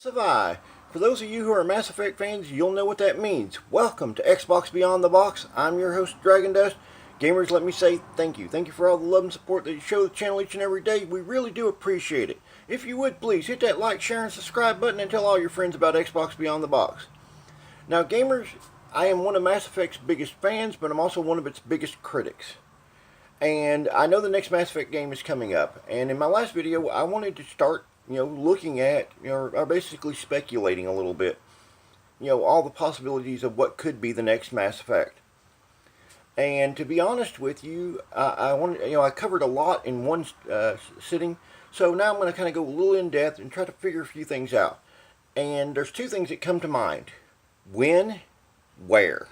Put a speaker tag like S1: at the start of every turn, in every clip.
S1: Savai. For those of you who are Mass Effect fans, you'll know what that means. Welcome to Xbox Beyond the Box. I'm your host, Dragon Dust. Gamers, let me say thank you. Thank you for all the love and support that you show the channel each and every day. We really do appreciate it. If you would, please hit that like, share, and subscribe button and tell all your friends about Xbox Beyond the Box. Now, gamers, I am one of Mass Effect's biggest fans, but I'm also one of its biggest critics. And I know the next Mass Effect game is coming up. And in my last video, I wanted to start, looking at, or basically speculating a little bit, all the possibilities of what could be the next Mass Effect. And to be honest with you, I covered a lot in one sitting. So now I'm going to kind of go a little in depth and try to figure a few things out. And there's two things that come to mind. When, where.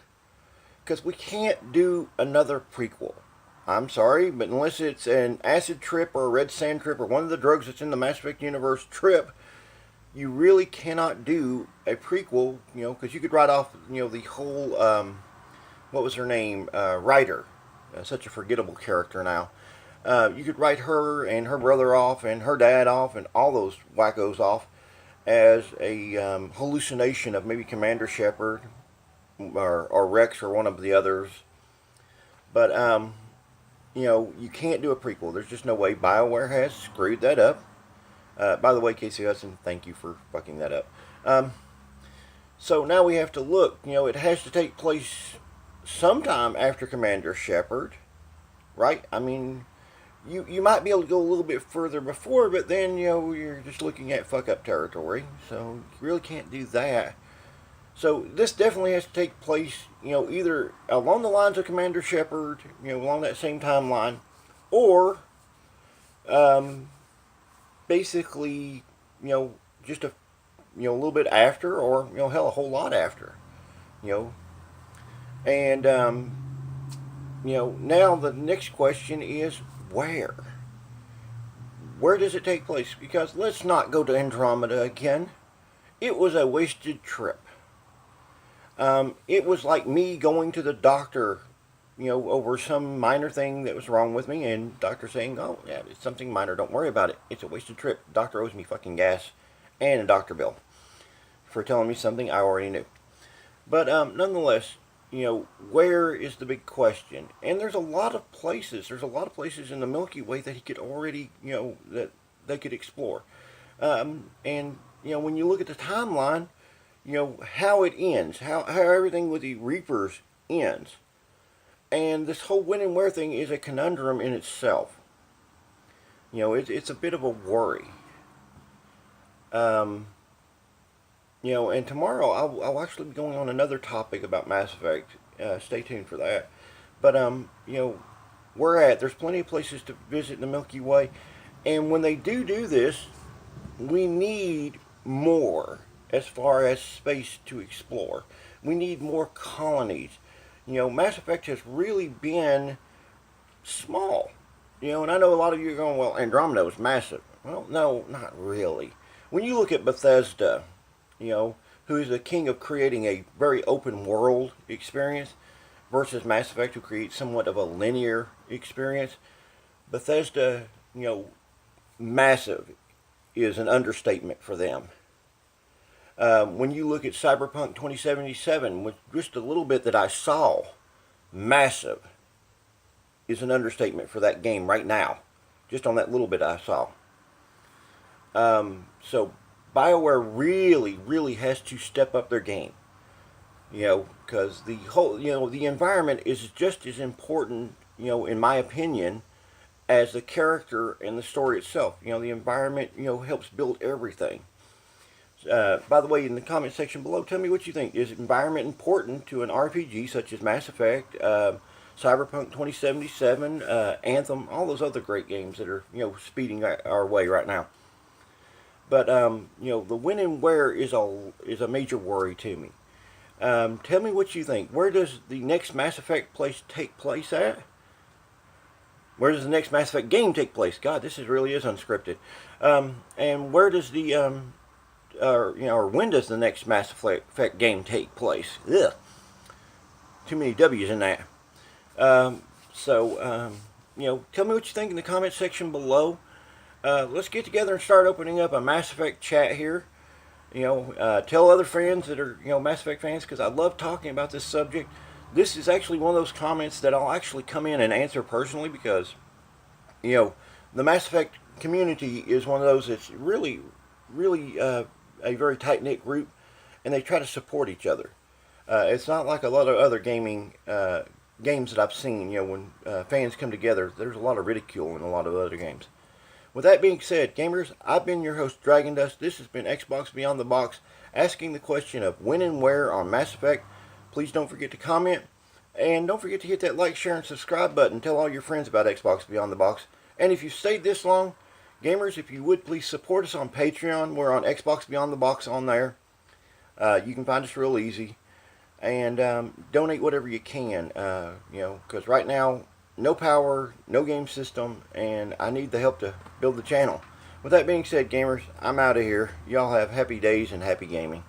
S1: Because we can't do another prequel. I'm sorry, but unless it's an acid trip or a red sand trip or one of the drugs that's in the Mass Effect universe trip, you really cannot do a prequel, because you could write off, the whole, what was her name, Ryder, such a forgettable character now. You could write her and her brother off and her dad off and all those wackos off as a hallucination of maybe Commander Shepard or Rex or one of the others. But, you can't do a prequel. There's just no way. BioWare has screwed that up. By the way, Casey Hudson, thank you for fucking that up. So now we have to look. It has to take place sometime after Commander Shepard, right? I mean, you might be able to go a little bit further before, but then, you're just looking at fuck-up territory. So you really can't do that. So this definitely has to take place, either along the lines of Commander Shepard, along that same timeline, or basically, just a little bit after, or hell, a whole lot after, and now the next question is where. Where does it take place? Because let's not go to Andromeda again. It was a wasted trip. It was like me going to the doctor, over some minor thing that was wrong with me, and doctor saying, oh, yeah, it's something minor, don't worry about it. It's a wasted trip. Doctor owes me fucking gas and a doctor bill for telling me something I already knew. But, nonetheless, where is the big question? And there's a lot of places. There's a lot of places in the Milky Way that he could already, that they could explore. And, when you look at the timeline, how it ends, how everything with the Reapers ends. And this whole when and where thing is a conundrum in itself. It's a bit of a worry. And tomorrow I'll actually be going on another topic about Mass Effect. Stay tuned for that. But, there's plenty of places to visit in the Milky Way. And when they do this, we need more as far as space to explore. We need more colonies. Mass Effect has really been small. And I know a lot of you are going, well, Andromeda was massive. Well, no, not really. When you look at Bethesda, who is the king of creating a very open world experience, versus Mass Effect, who creates somewhat of a linear experience, Bethesda, massive is an understatement for them. When you look at Cyberpunk 2077, with just a little bit that I saw, massive is an understatement for that game right now. Just on that little bit I saw. So BioWare really, really has to step up their game. Because the whole, the environment is just as important, in my opinion, as the character and the story itself. The environment, helps build everything. By the way, in the comment section below, tell me what you think. Is environment important to an RPG such as Mass Effect, Cyberpunk 2077, Anthem, all those other great games that are, speeding our way right now? But, the when and where is a major worry to me. Tell me what you think. Where does the next Mass Effect take place at? Where does the next Mass Effect game take place? God, this really is unscripted. And where does the, or when does the next Mass Effect game take place? Ugh. Too many W's in that. Tell me what you think in the comment section below. Let's get together and start opening up a Mass Effect chat here. Tell other friends that are Mass Effect fans, because I love talking about this subject. This is actually one of those comments that I'll actually come in and answer personally, because you know the Mass Effect community is one of those that's really a very tight knit group, and they try to support each other. It's not like a lot of other gaming games that I've seen. When fans come together, there's a lot of ridicule in a lot of other games. With that being said, gamers, I've been your host, Dragon Dust. This has been Xbox Beyond the Box, asking the question of when and where on Mass Effect. Please don't forget to comment, and don't forget to hit that like, share, and subscribe button. Tell all your friends about Xbox Beyond the Box. And if you've stayed this long, gamers, if you would please support us on Patreon. We're on Xbox Beyond the Box on there. You can find us real easy. And donate whatever you can, because right now, no power, no game system, and I need the help to build the channel. With that being said, gamers, I'm out of here. Y'all have happy days and happy gaming.